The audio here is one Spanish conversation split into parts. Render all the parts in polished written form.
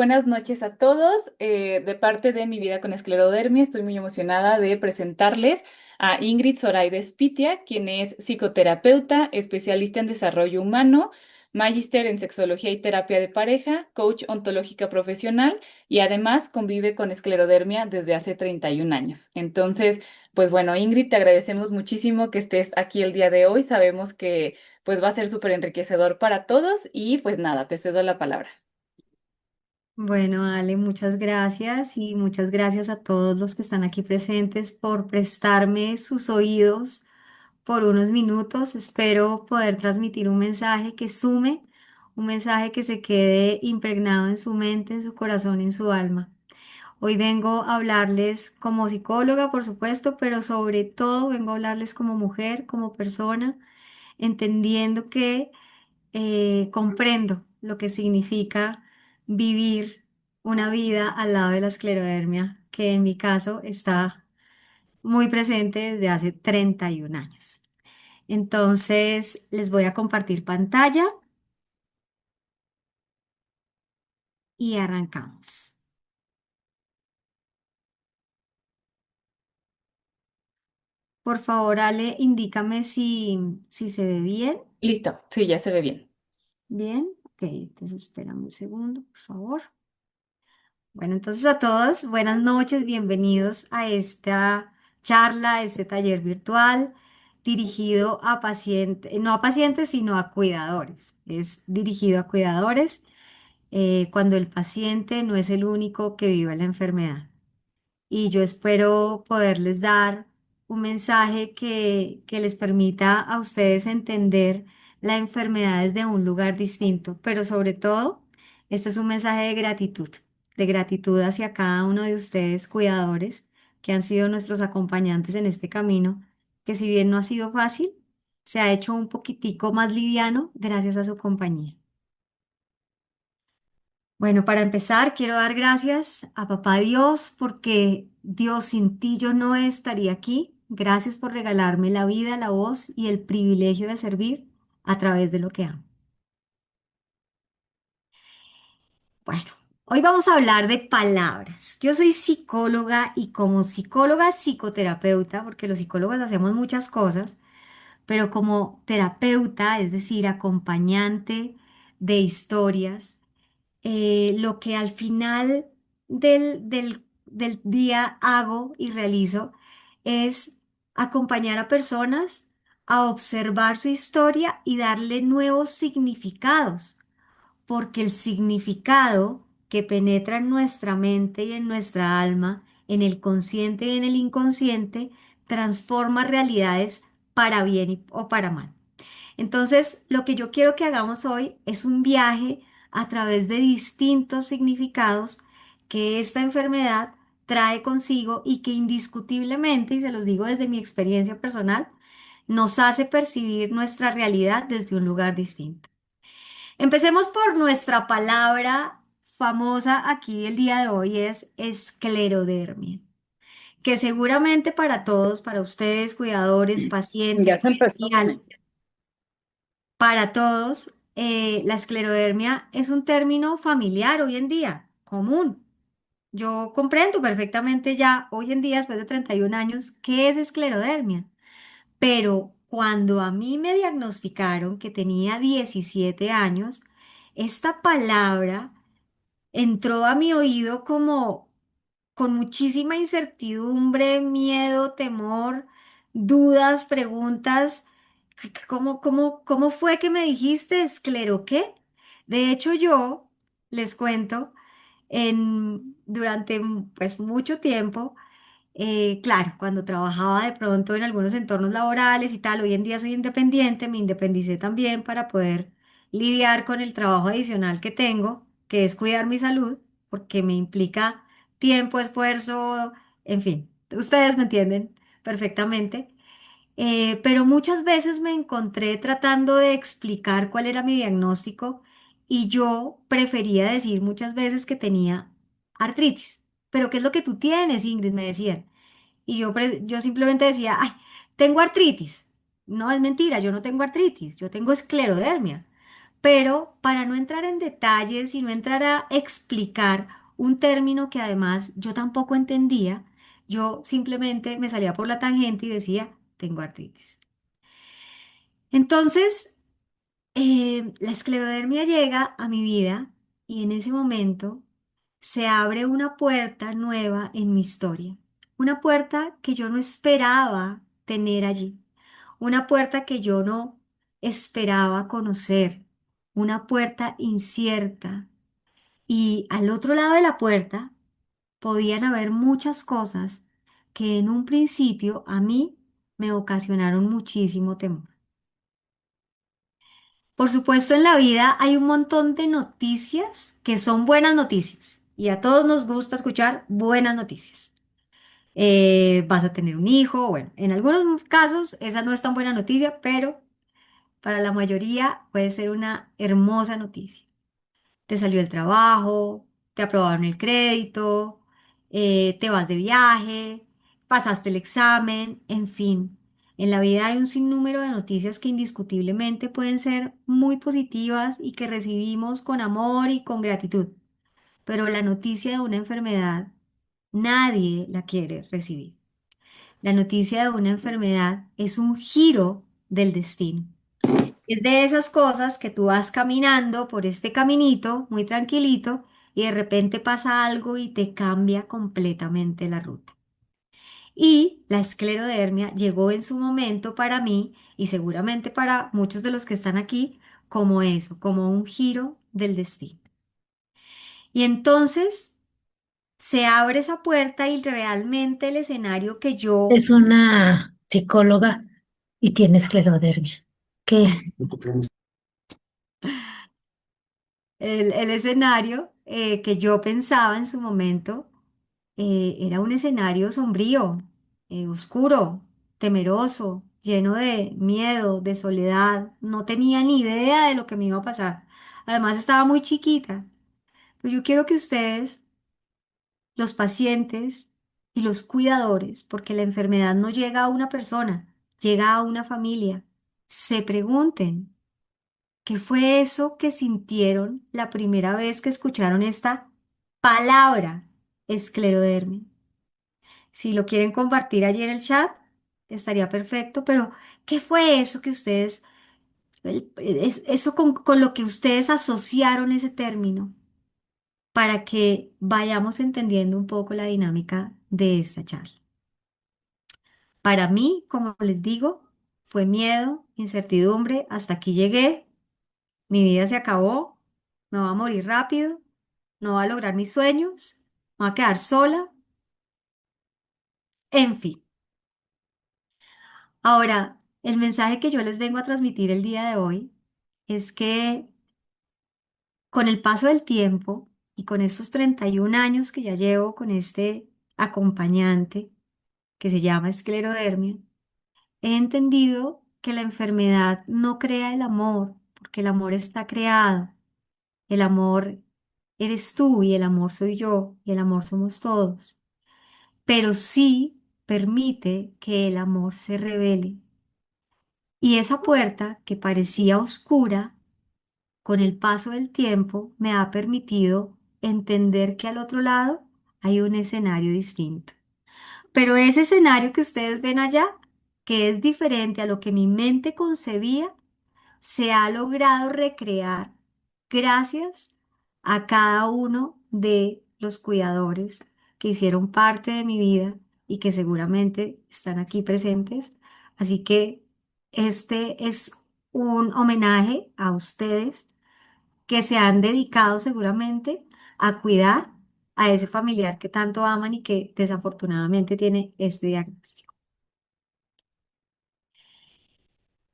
buenas noches a todos. De parte de Mi Vida con Esclerodermia, estoy muy emocionada de presentarles a Ingrid Zoraide Spitia, quien es psicoterapeuta, especialista en desarrollo humano, magíster en sexología y terapia de pareja, coach ontológica profesional y además convive con esclerodermia desde hace 31 años. Entonces, pues bueno, Ingrid, te agradecemos muchísimo que estés aquí el día de hoy. Sabemos que pues va a ser súper enriquecedor para todos y pues nada, te cedo la palabra. Bueno, Ale, muchas gracias y muchas gracias a todos los que están aquí presentes por prestarme sus oídos por unos minutos. Espero poder transmitir un mensaje que sume, un mensaje que se quede impregnado en su mente, en su corazón, en su alma. Hoy vengo a hablarles como psicóloga, por supuesto, pero sobre todo vengo a hablarles como mujer, como persona, entendiendo que comprendo lo que significa vivir una vida al lado de la esclerodermia, que en mi caso está muy presente desde hace 31 años. Entonces, les voy a compartir pantalla y arrancamos. Por favor, Ale, indícame si se ve bien. Listo, sí, ya se ve bien. Bien, ok, entonces espérame un segundo, por favor. Bueno, entonces a todos, buenas noches, bienvenidos a esta charla, a este taller virtual dirigido a pacientes, no a pacientes, sino a cuidadores. Es dirigido a cuidadores cuando el paciente no es el único que vive la enfermedad y yo espero poderles dar un mensaje que les permita a ustedes entender la enfermedad desde un lugar distinto, pero sobre todo, este es un mensaje de gratitud hacia cada uno de ustedes, cuidadores, que han sido nuestros acompañantes en este camino, que si bien no ha sido fácil, se ha hecho un poquitico más liviano gracias a su compañía. Bueno, para empezar, quiero dar gracias a Papá Dios porque Dios, sin ti yo no estaría aquí. Gracias por regalarme la vida, la voz y el privilegio de servir a través de lo que amo. Bueno, hoy vamos a hablar de palabras. Yo soy psicóloga y como psicóloga psicoterapeuta, porque los psicólogos hacemos muchas cosas, pero como terapeuta, es decir, acompañante de historias. Lo que al final del día hago y realizo es acompañar a personas a observar su historia y darle nuevos significados, porque el significado que penetra en nuestra mente y en nuestra alma, en el consciente y en el inconsciente, transforma realidades para bien o para mal. Entonces, lo que yo quiero que hagamos hoy es un viaje a través de distintos significados que esta enfermedad trae consigo y que indiscutiblemente, y se los digo desde mi experiencia personal, nos hace percibir nuestra realidad desde un lugar distinto. Empecemos por nuestra palabra famosa aquí el día de hoy es esclerodermia, que seguramente para todos, para ustedes, cuidadores, pacientes, Ya se empezó. potenciales, para todos, la esclerodermia es un término familiar hoy en día, común. Yo comprendo perfectamente ya hoy en día, después de 31 años, qué es esclerodermia. Pero cuando a mí me diagnosticaron que tenía 17 años, esta palabra entró a mi oído como con muchísima incertidumbre, miedo, temor, dudas, preguntas. ¿Cómo fue que me dijiste esclero qué? De hecho, yo les cuento, durante pues mucho tiempo, claro, cuando trabajaba de pronto en algunos entornos laborales y tal, hoy en día soy independiente, me independicé también para poder lidiar con el trabajo adicional que tengo, que es cuidar mi salud, porque me implica tiempo, esfuerzo, en fin, ustedes me entienden perfectamente. Pero muchas veces me encontré tratando de explicar cuál era mi diagnóstico y yo prefería decir muchas veces que tenía artritis. ¿Pero qué es lo que tú tienes, Ingrid? Me decían. Y yo simplemente decía, ay, tengo artritis. No, es mentira, yo no tengo artritis, yo tengo esclerodermia. Pero para no entrar en detalles y no entrar a explicar un término que además yo tampoco entendía, yo simplemente me salía por la tangente y decía, tengo artritis. Entonces, la esclerodermia llega a mi vida y en ese momento se abre una puerta nueva en mi historia. Una puerta que yo no esperaba tener allí. Una puerta que yo no esperaba conocer. Una puerta incierta. Y al otro lado de la puerta podían haber muchas cosas que en un principio a mí me ocasionaron muchísimo temor. Por supuesto, en la vida hay un montón de noticias que son buenas noticias y a todos nos gusta escuchar buenas noticias. Vas a tener un hijo, bueno, en algunos casos esa no es tan buena noticia, pero para la mayoría puede ser una hermosa noticia. Te salió el trabajo, te aprobaron el crédito, te vas de viaje, pasaste el examen, en fin. En la vida hay un sinnúmero de noticias que indiscutiblemente pueden ser muy positivas y que recibimos con amor y con gratitud, pero la noticia de una enfermedad nadie la quiere recibir. La noticia de una enfermedad es un giro del destino. Es de esas cosas que tú vas caminando por este caminito muy tranquilito y de repente pasa algo y te cambia completamente la ruta. Y la esclerodermia llegó en su momento para mí y seguramente para muchos de los que están aquí como eso, como un giro del destino. Y entonces se abre esa puerta y realmente el escenario que yo Es una psicóloga y tiene esclerodermia. ¿Qué? el escenario que yo pensaba en su momento era un escenario sombrío, oscuro, temeroso, lleno de miedo, de soledad. No tenía ni idea de lo que me iba a pasar. Además, estaba muy chiquita. Pero yo quiero que ustedes, los pacientes y los cuidadores, porque la enfermedad no llega a una persona, llega a una familia, se pregunten. ¿Qué fue eso que sintieron la primera vez que escucharon esta palabra, esclerodermia? Si lo quieren compartir allí en el chat, estaría perfecto, pero ¿qué fue eso que ustedes, eso con lo que ustedes asociaron ese término para que vayamos entendiendo un poco la dinámica de esta charla? Para mí, como les digo, fue miedo, incertidumbre, hasta aquí llegué. Mi vida se acabó, me voy a morir rápido, no voy a lograr mis sueños, me voy a quedar sola, en fin. Ahora, el mensaje que yo les vengo a transmitir el día de hoy es que con el paso del tiempo y con estos 31 años que ya llevo con este acompañante que se llama esclerodermia, he entendido que la enfermedad no crea el amor, porque el amor está creado. El amor eres tú y el amor soy yo y el amor somos todos. Pero sí permite que el amor se revele. Y esa puerta que parecía oscura, con el paso del tiempo me ha permitido entender que al otro lado hay un escenario distinto. Pero ese escenario que ustedes ven allá, que es diferente a lo que mi mente concebía, se ha logrado recrear gracias a cada uno de los cuidadores que hicieron parte de mi vida y que seguramente están aquí presentes. Así que este es un homenaje a ustedes que se han dedicado seguramente a cuidar a ese familiar que tanto aman y que desafortunadamente tiene este diagnóstico.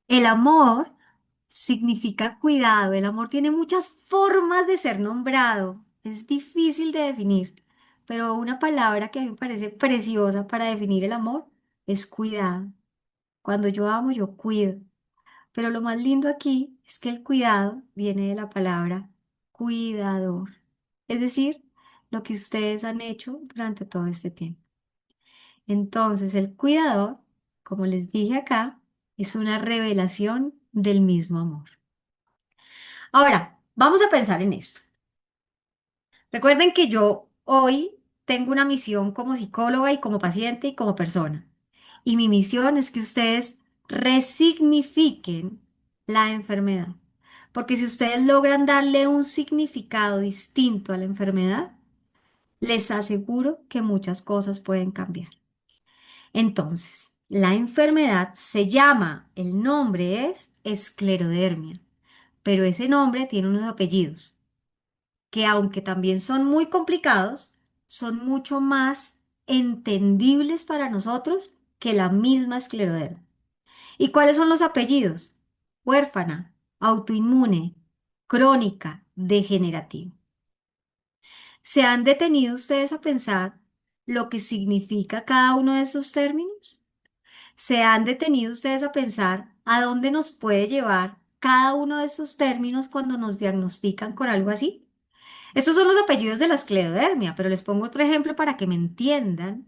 El amor significa cuidado. El amor tiene muchas formas de ser nombrado. Es difícil de definir, pero una palabra que a mí me parece preciosa para definir el amor es cuidado. Cuando yo amo, yo cuido. Pero lo más lindo aquí es que el cuidado viene de la palabra cuidador. Es decir, lo que ustedes han hecho durante todo este tiempo. Entonces, el cuidador, como les dije acá, es una revelación del mismo amor. Ahora, vamos a pensar en esto. Recuerden que yo hoy tengo una misión como psicóloga y como paciente y como persona. Y mi misión es que ustedes resignifiquen la enfermedad. Porque si ustedes logran darle un significado distinto a la enfermedad, les aseguro que muchas cosas pueden cambiar. Entonces, la enfermedad se llama, el nombre es esclerodermia, pero ese nombre tiene unos apellidos que aunque también son muy complicados, son mucho más entendibles para nosotros que la misma esclerodermia. ¿Y cuáles son los apellidos? Huérfana, autoinmune, crónica, degenerativa. ¿Se han detenido ustedes a pensar lo que significa cada uno de esos términos? ¿Se han detenido ustedes a pensar a dónde nos puede llevar cada uno de esos términos cuando nos diagnostican con algo así? Estos son los apellidos de la esclerodermia, pero les pongo otro ejemplo para que me entiendan.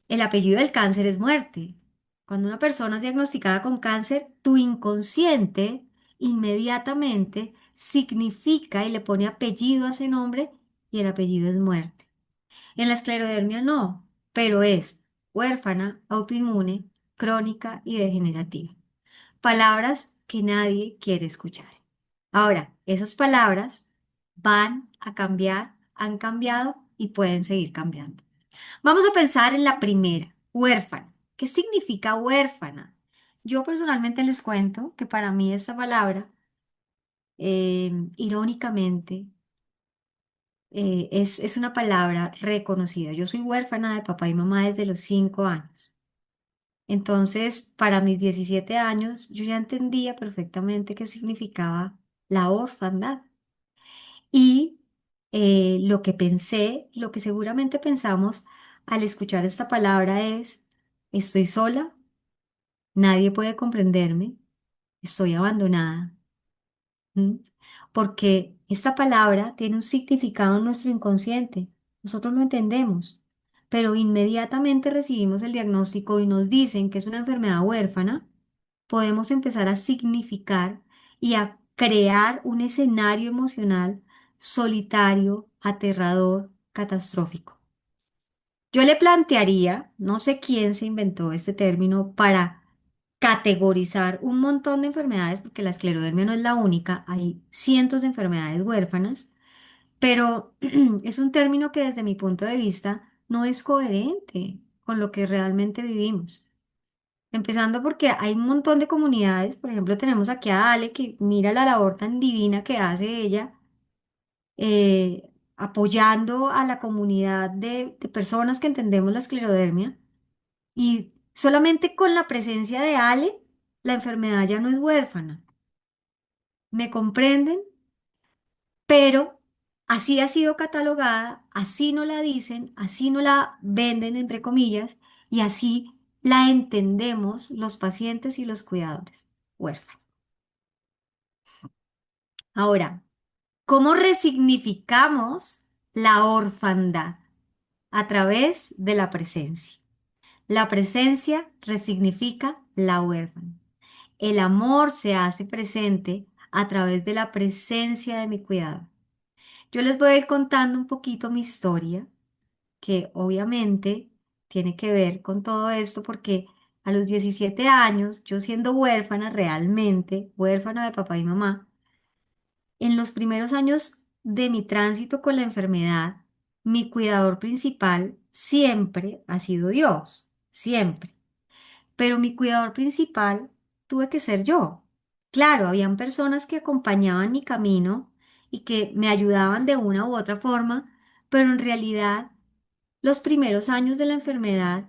El apellido del cáncer es muerte. Cuando una persona es diagnosticada con cáncer, tu inconsciente inmediatamente significa y le pone apellido a ese nombre y el apellido es muerte. En la esclerodermia no, pero es huérfana, autoinmune, crónica y degenerativa. Palabras que nadie quiere escuchar. Ahora, esas palabras van a cambiar, han cambiado y pueden seguir cambiando. Vamos a pensar en la primera, huérfana. ¿Qué significa huérfana? Yo personalmente les cuento que para mí esta palabra, irónicamente, es una palabra reconocida. Yo soy huérfana de papá y mamá desde los 5 años. Entonces, para mis 17 años, yo ya entendía perfectamente qué significaba la orfandad. Y lo que pensé, lo que seguramente pensamos al escuchar esta palabra es, estoy sola, nadie puede comprenderme, estoy abandonada. ¿Mm? Porque esta palabra tiene un significado en nuestro inconsciente. Nosotros lo entendemos, pero inmediatamente recibimos el diagnóstico y nos dicen que es una enfermedad huérfana, podemos empezar a significar y a crear un escenario emocional solitario, aterrador, catastrófico. Yo le plantearía, no sé quién se inventó este término para categorizar un montón de enfermedades, porque la esclerodermia no es la única, hay cientos de enfermedades huérfanas, pero es un término que desde mi punto de vista no es coherente con lo que realmente vivimos. Empezando porque hay un montón de comunidades, por ejemplo, tenemos aquí a Ale que mira la labor tan divina que hace ella, apoyando a la comunidad de personas que entendemos la esclerodermia. Y solamente con la presencia de Ale, la enfermedad ya no es huérfana. ¿Me comprenden? Pero así ha sido catalogada, así no la dicen, así no la venden, entre comillas, y así la entendemos los pacientes y los cuidadores. Huérfana. Ahora, ¿cómo resignificamos la orfandad? A través de la presencia. La presencia resignifica la huérfana. El amor se hace presente a través de la presencia de mi cuidado. Yo les voy a ir contando un poquito mi historia, que obviamente tiene que ver con todo esto porque a los 17 años, yo siendo huérfana realmente, huérfana de papá y mamá, en los primeros años de mi tránsito con la enfermedad, mi cuidador principal siempre ha sido Dios, siempre. Pero mi cuidador principal tuve que ser yo. Claro, habían personas que acompañaban mi camino y que me ayudaban de una u otra forma, pero en realidad los primeros años de la enfermedad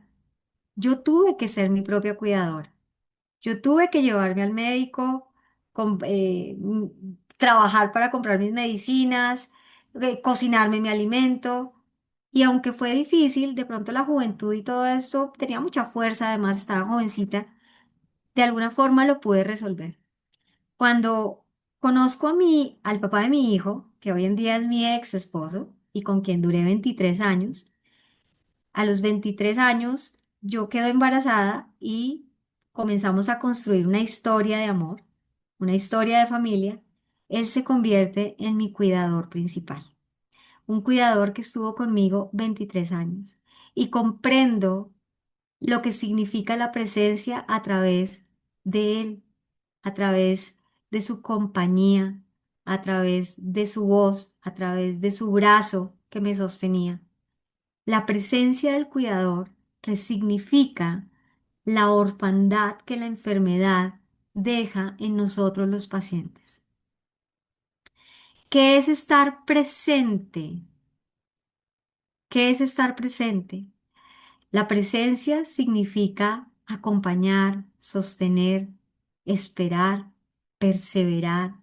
yo tuve que ser mi propia cuidadora. Yo tuve que llevarme al médico, trabajar para comprar mis medicinas, cocinarme mi alimento. Y aunque fue difícil, de pronto la juventud y todo esto tenía mucha fuerza, además estaba jovencita, de alguna forma lo pude resolver. Cuando conozco al papá de mi hijo, que hoy en día es mi ex esposo y con quien duré 23 años, a los 23 años yo quedo embarazada y comenzamos a construir una historia de amor, una historia de familia. él se convierte en mi cuidador principal, un cuidador que estuvo conmigo 23 años y comprendo lo que significa la presencia a través de él, a través de su compañía, a través de su voz, a través de su brazo que me sostenía. La presencia del cuidador resignifica la orfandad que la enfermedad deja en nosotros los pacientes. ¿Qué es estar presente? ¿Qué es estar presente? La presencia significa acompañar, sostener, esperar, perseverar.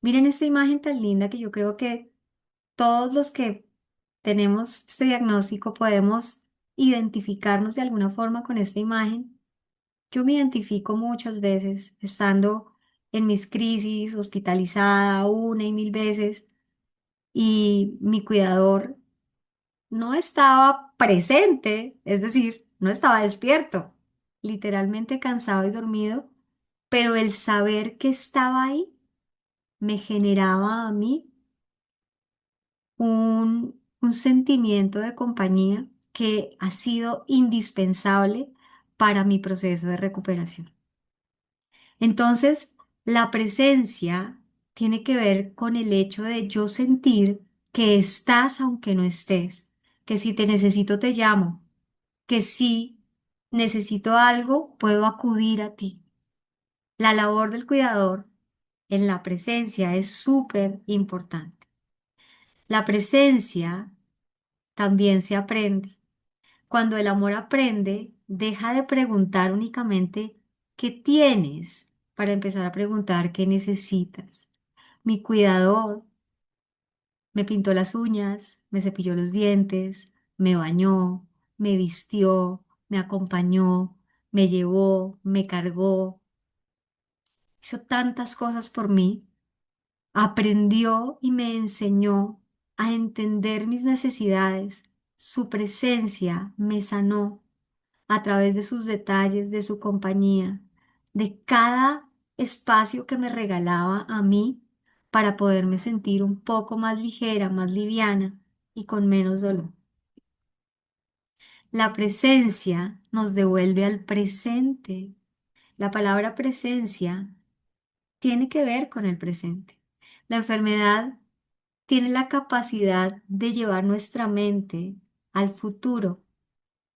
Miren esta imagen tan linda que yo creo que todos los que tenemos este diagnóstico podemos identificarnos de alguna forma con esta imagen. Yo me identifico muchas veces estando en mis crisis, hospitalizada una y mil veces, y mi cuidador no estaba presente, es decir, no estaba despierto, literalmente cansado y dormido, pero el saber que estaba ahí me generaba a mí un sentimiento de compañía que ha sido indispensable para mi proceso de recuperación. Entonces, la presencia tiene que ver con el hecho de yo sentir que estás aunque no estés, que si te necesito te llamo, que si necesito algo puedo acudir a ti. La labor del cuidador en la presencia es súper importante. La presencia también se aprende. Cuando el amor aprende, deja de preguntar únicamente qué tienes para empezar a preguntar qué necesitas. Mi cuidador me pintó las uñas, me cepilló los dientes, me bañó, me vistió, me acompañó, me llevó, me cargó, hizo tantas cosas por mí, aprendió y me enseñó a entender mis necesidades. Su presencia me sanó a través de sus detalles, de su compañía, de cada espacio que me regalaba a mí para poderme sentir un poco más ligera, más liviana y con menos dolor. La presencia nos devuelve al presente. La palabra presencia tiene que ver con el presente. La enfermedad tiene la capacidad de llevar nuestra mente al futuro.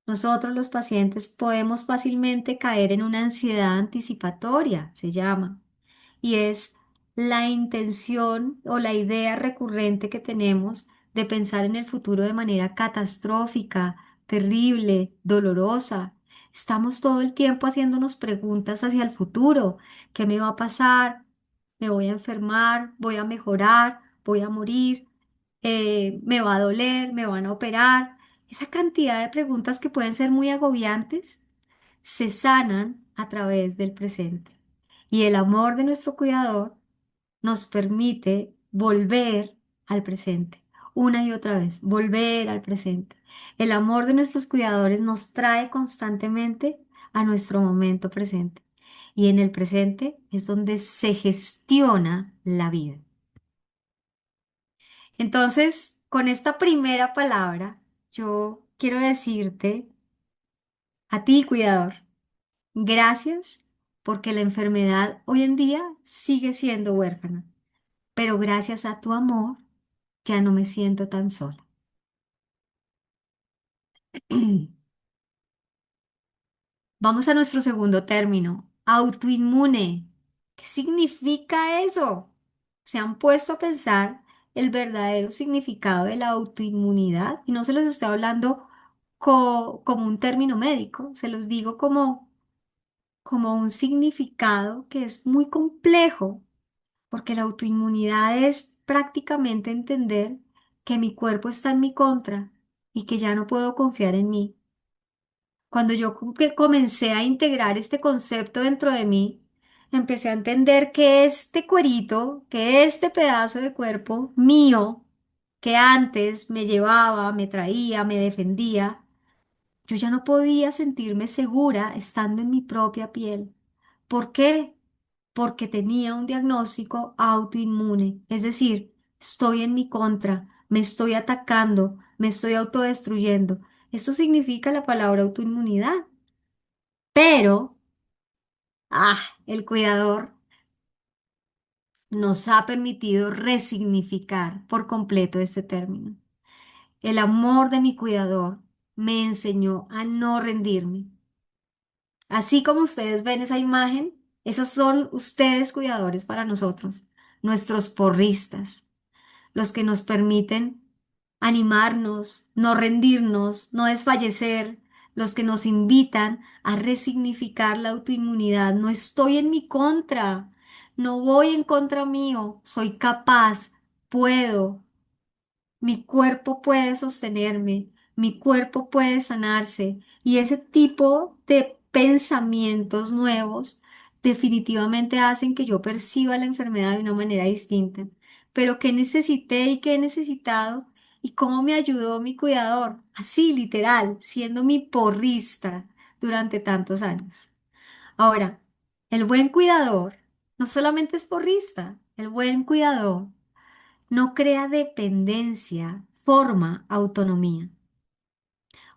Nosotros los pacientes podemos fácilmente caer en una ansiedad anticipatoria, se llama, y es la intención o la idea recurrente que tenemos de pensar en el futuro de manera catastrófica, terrible, dolorosa. Estamos todo el tiempo haciéndonos preguntas hacia el futuro. ¿Qué me va a pasar? ¿Me voy a enfermar? ¿Voy a mejorar? ¿Voy a morir? ¿Me va a doler? ¿Me van a operar? Esa cantidad de preguntas que pueden ser muy agobiantes se sanan a través del presente. Y el amor de nuestro cuidador nos permite volver al presente, una y otra vez, volver al presente. El amor de nuestros cuidadores nos trae constantemente a nuestro momento presente. Y en el presente es donde se gestiona la vida. Entonces, con esta primera palabra, yo quiero decirte a ti, cuidador, gracias porque la enfermedad hoy en día sigue siendo huérfana, pero gracias a tu amor ya no me siento tan sola. Vamos a nuestro segundo término, autoinmune. ¿Qué significa eso? ¿Se han puesto a pensar el verdadero significado de la autoinmunidad? Y no se los estoy hablando como un término médico, se los digo como un significado que es muy complejo, porque la autoinmunidad es prácticamente entender que mi cuerpo está en mi contra y que ya no puedo confiar en mí. Cuando yo que comencé a integrar este concepto dentro de mí, empecé a entender que este cuerito, que este pedazo de cuerpo mío, que antes me llevaba, me traía, me defendía, yo ya no podía sentirme segura estando en mi propia piel. ¿Por qué? porque tenía un diagnóstico autoinmune, es decir, estoy en mi contra, me estoy atacando, me estoy autodestruyendo. Esto significa la palabra autoinmunidad, pero, el cuidador nos ha permitido resignificar por completo este término. El amor de mi cuidador me enseñó a no rendirme. Así como ustedes ven esa imagen, esos son ustedes cuidadores para nosotros, nuestros porristas, los que nos permiten animarnos, no rendirnos, no desfallecer, los que nos invitan a resignificar la autoinmunidad. No estoy en mi contra, no voy en contra mío, soy capaz, puedo. Mi cuerpo puede sostenerme, mi cuerpo puede sanarse y ese tipo de pensamientos nuevos definitivamente hacen que yo perciba la enfermedad de una manera distinta. Pero ¿qué necesité y qué he necesitado? ¿Y cómo me ayudó mi cuidador? Así, literal, siendo mi porrista durante tantos años. Ahora, el buen cuidador no solamente es porrista, el buen cuidador no crea dependencia, forma autonomía,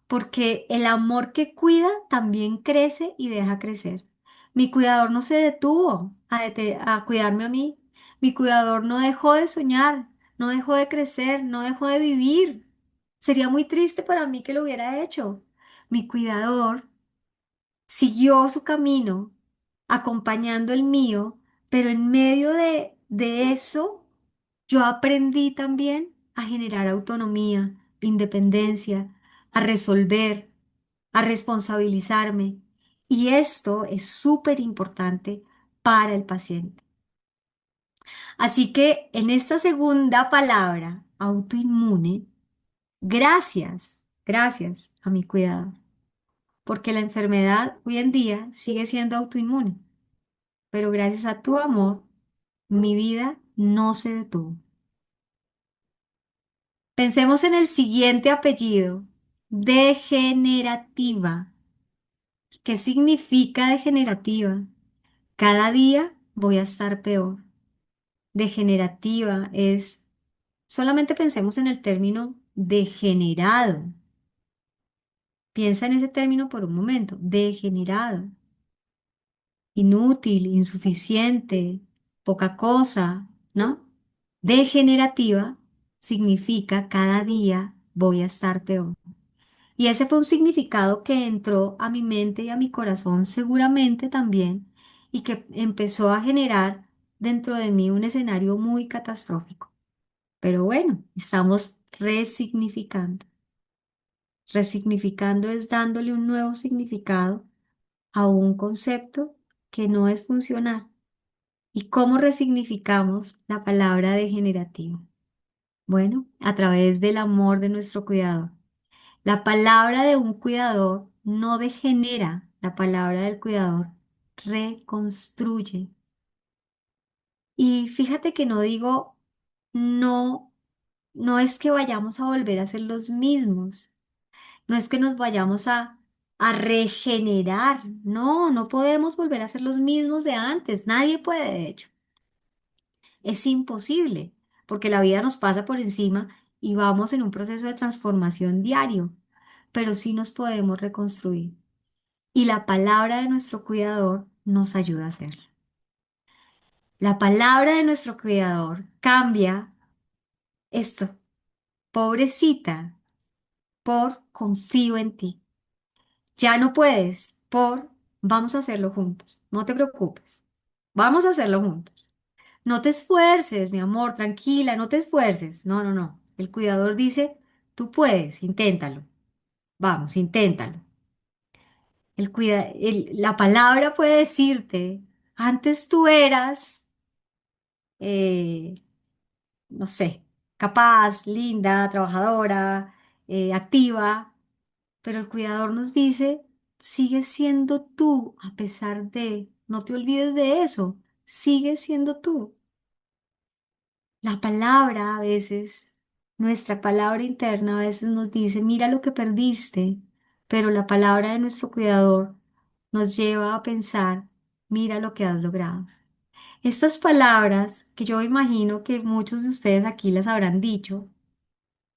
porque el amor que cuida también crece y deja crecer. Mi cuidador no se detuvo a cuidarme a mí. Mi cuidador no dejó de soñar, no dejó de crecer, no dejó de vivir. Sería muy triste para mí que lo hubiera hecho. Mi cuidador siguió su camino, acompañando el mío, pero en medio de eso, yo aprendí también a generar autonomía, independencia, a resolver, a responsabilizarme. Y esto es súper importante para el paciente. Así que en esta segunda palabra, autoinmune, gracias a mi cuidado, porque la enfermedad hoy en día sigue siendo autoinmune, pero gracias a tu amor, mi vida no se detuvo. Pensemos en el siguiente apellido, degenerativa. ¿Qué significa degenerativa? Cada día voy a estar peor. Degenerativa es, solamente pensemos en el término degenerado. Piensa en ese término por un momento, degenerado. Inútil, insuficiente, poca cosa, ¿no? Degenerativa significa cada día voy a estar peor. Y ese fue un significado que entró a mi mente y a mi corazón seguramente también y que empezó a generar dentro de mí un escenario muy catastrófico. Pero bueno, estamos resignificando. Resignificando es dándole un nuevo significado a un concepto que no es funcional. ¿Y cómo resignificamos la palabra degenerativo? Bueno, a través del amor de nuestro cuidador. La palabra de un cuidador no degenera, la palabra del cuidador reconstruye. Y fíjate que no digo, no, no es que vayamos a volver a ser los mismos, no es que nos vayamos a regenerar, no, no podemos volver a ser los mismos de antes, nadie puede, de hecho. Es imposible, porque la vida nos pasa por encima y vamos en un proceso de transformación diario, pero sí nos podemos reconstruir. Y la palabra de nuestro cuidador nos ayuda a hacerlo. La palabra de nuestro cuidador cambia esto, pobrecita, por confío en ti. Ya no puedes, por vamos a hacerlo juntos. No te preocupes. Vamos a hacerlo juntos. No te esfuerces, mi amor, tranquila, no te esfuerces. No, no, no. El cuidador dice, tú puedes, inténtalo. Vamos, inténtalo. La palabra puede decirte, antes tú eras, eh, no sé, capaz, linda, trabajadora, activa, pero el cuidador nos dice, sigue siendo tú a pesar de, no te olvides de eso, sigue siendo tú. La palabra a veces, nuestra palabra interna a veces nos dice, mira lo que perdiste, pero la palabra de nuestro cuidador nos lleva a pensar, mira lo que has logrado. Estas palabras que yo imagino que muchos de ustedes aquí las habrán dicho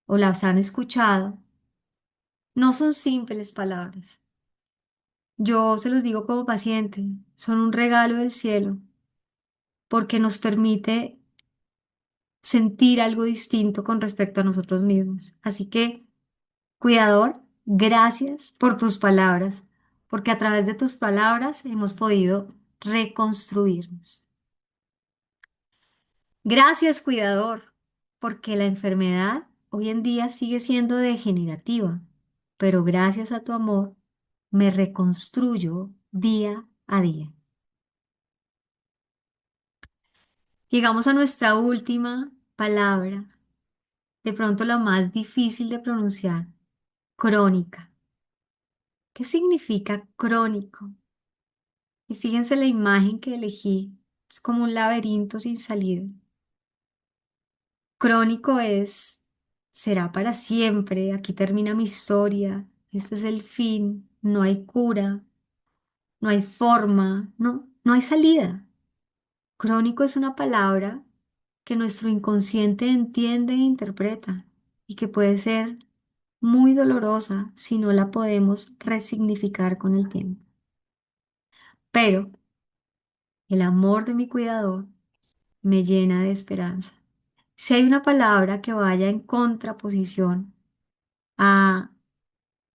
o las han escuchado, no son simples palabras. Yo se los digo como paciente, son un regalo del cielo porque nos permite sentir algo distinto con respecto a nosotros mismos. Así que, cuidador, gracias por tus palabras, porque a través de tus palabras hemos podido reconstruirnos. Gracias, cuidador, porque la enfermedad hoy en día sigue siendo degenerativa, pero gracias a tu amor me reconstruyo día a día. Llegamos a nuestra última palabra, de pronto la más difícil de pronunciar, crónica. ¿Qué significa crónico? Y fíjense la imagen que elegí, es como un laberinto sin salida. Crónico es, será para siempre, aquí termina mi historia, este es el fin, no hay cura, no hay forma, no hay salida. Crónico es una palabra que nuestro inconsciente entiende e interpreta y que puede ser muy dolorosa si no la podemos resignificar con el tiempo. Pero el amor de mi cuidador me llena de esperanza. Si hay una palabra que vaya en contraposición a,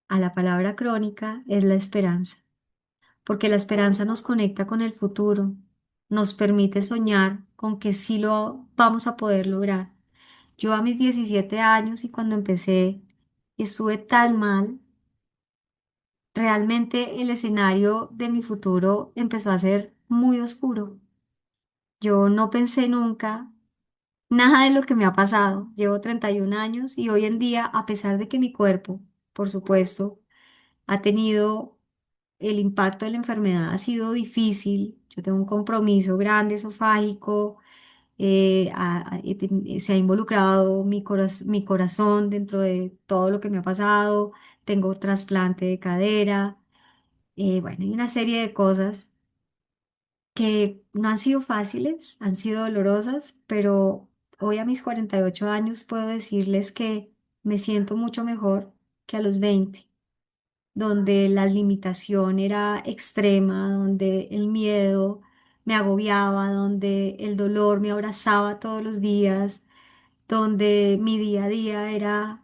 a la palabra crónica, es la esperanza, porque la esperanza nos conecta con el futuro, nos permite soñar con que sí lo vamos a poder lograr. Yo a mis 17 años y cuando empecé estuve tan mal, realmente el escenario de mi futuro empezó a ser muy oscuro. Yo no pensé nunca nada de lo que me ha pasado. Llevo 31 años y hoy en día, a pesar de que mi cuerpo, por supuesto, ha tenido el impacto de la enfermedad, ha sido difícil. Yo tengo un compromiso grande esofágico, se ha involucrado mi corazón dentro de todo lo que me ha pasado. Tengo trasplante de cadera, bueno, y una serie de cosas que no han sido fáciles, han sido dolorosas, pero hoy a mis 48 años puedo decirles que me siento mucho mejor que a los 20, donde la limitación era extrema, donde el miedo me agobiaba, donde el dolor me abrazaba todos los días, donde mi día a día era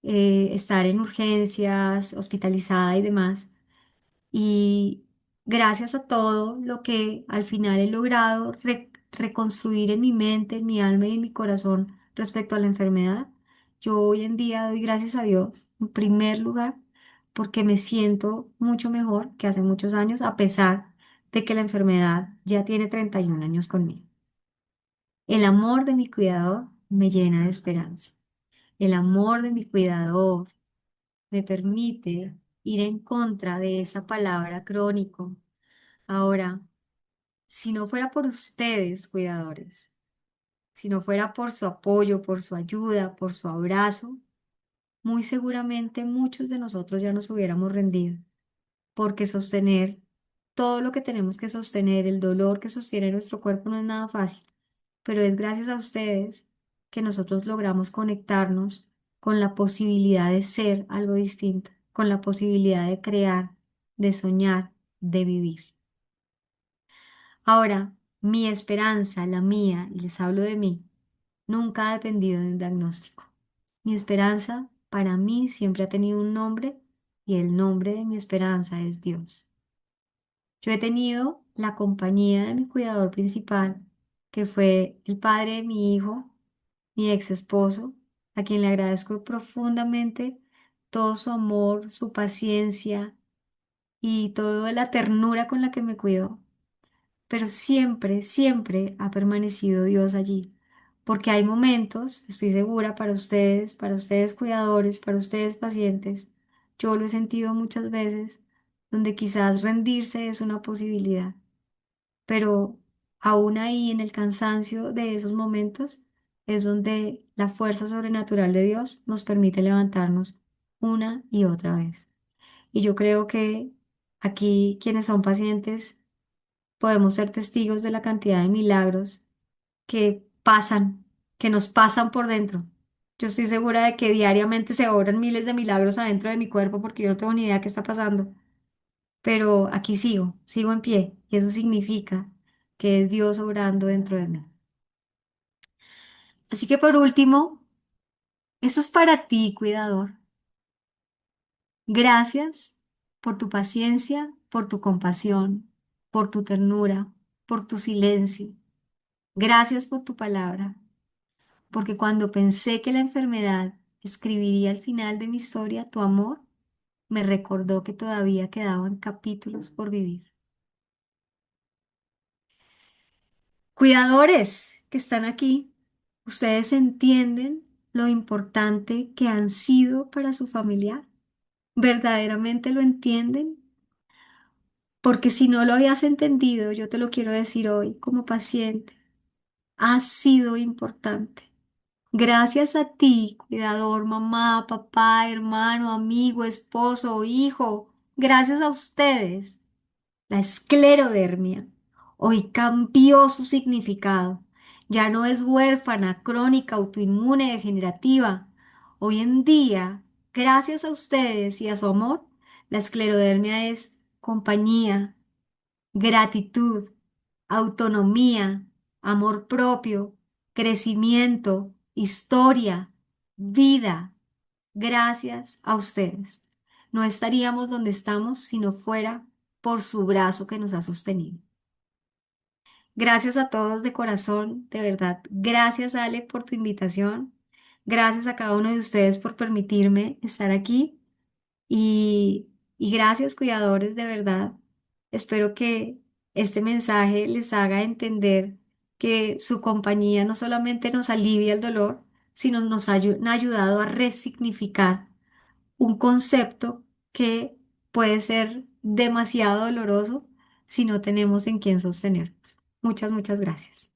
estar en urgencias, hospitalizada y demás. Y gracias a todo lo que al final he logrado reconstruir en mi mente, en mi alma y en mi corazón respecto a la enfermedad, yo hoy en día doy gracias a Dios, en primer lugar, porque me siento mucho mejor que hace muchos años, a pesar de que la enfermedad ya tiene 31 años conmigo. El amor de mi cuidador me llena de esperanza. El amor de mi cuidador me permite ir en contra de esa palabra crónico. Ahora, si no fuera por ustedes, cuidadores, si no fuera por su apoyo, por su ayuda, por su abrazo, muy seguramente muchos de nosotros ya nos hubiéramos rendido, porque sostener todo lo que tenemos que sostener, el dolor que sostiene nuestro cuerpo no es nada fácil, pero es gracias a ustedes que nosotros logramos conectarnos con la posibilidad de ser algo distinto, con la posibilidad de crear, de soñar, de vivir. Ahora, mi esperanza, la mía, y les hablo de mí, nunca ha dependido de un diagnóstico. Mi esperanza para mí siempre ha tenido un nombre y el nombre de mi esperanza es Dios. Yo he tenido la compañía de mi cuidador principal, que fue el padre de mi hijo, mi ex esposo, a quien le agradezco profundamente todo su amor, su paciencia y toda la ternura con la que me cuidó. Pero siempre, siempre ha permanecido Dios allí, porque hay momentos, estoy segura, para ustedes cuidadores, para ustedes pacientes, yo lo he sentido muchas veces, donde quizás rendirse es una posibilidad, pero aún ahí en el cansancio de esos momentos es donde la fuerza sobrenatural de Dios nos permite levantarnos una y otra vez. Y yo creo que aquí quienes son pacientes, podemos ser testigos de la cantidad de milagros que pasan, que nos pasan por dentro. Yo estoy segura de que diariamente se obran miles de milagros adentro de mi cuerpo porque yo no tengo ni idea qué está pasando. Pero aquí sigo, sigo en pie y eso significa que es Dios obrando dentro de mí. Así que por último, eso es para ti, cuidador. Gracias por tu paciencia, por tu compasión, por tu ternura, por tu silencio. Gracias por tu palabra, porque cuando pensé que la enfermedad escribiría el final de mi historia, tu amor me recordó que todavía quedaban capítulos por vivir. Cuidadores que están aquí, ustedes entienden lo importante que han sido para su familiar. ¿Verdaderamente lo entienden? Porque si no lo habías entendido, yo te lo quiero decir hoy como paciente, ha sido importante. Gracias a ti, cuidador, mamá, papá, hermano, amigo, esposo, hijo, gracias a ustedes, la esclerodermia hoy cambió su significado. Ya no es huérfana, crónica, autoinmune, degenerativa. Hoy en día, gracias a ustedes y a su amor, la esclerodermia es compañía, gratitud, autonomía, amor propio, crecimiento, historia, vida. Gracias a ustedes. No estaríamos donde estamos si no fuera por su brazo que nos ha sostenido. Gracias a todos de corazón, de verdad. Gracias, Ale, por tu invitación. Gracias a cada uno de ustedes por permitirme estar aquí. Y gracias, cuidadores, de verdad. Espero que este mensaje les haga entender que su compañía no solamente nos alivia el dolor, sino nos ha ayudado a resignificar un concepto que puede ser demasiado doloroso si no tenemos en quién sostenernos. Muchas, muchas gracias.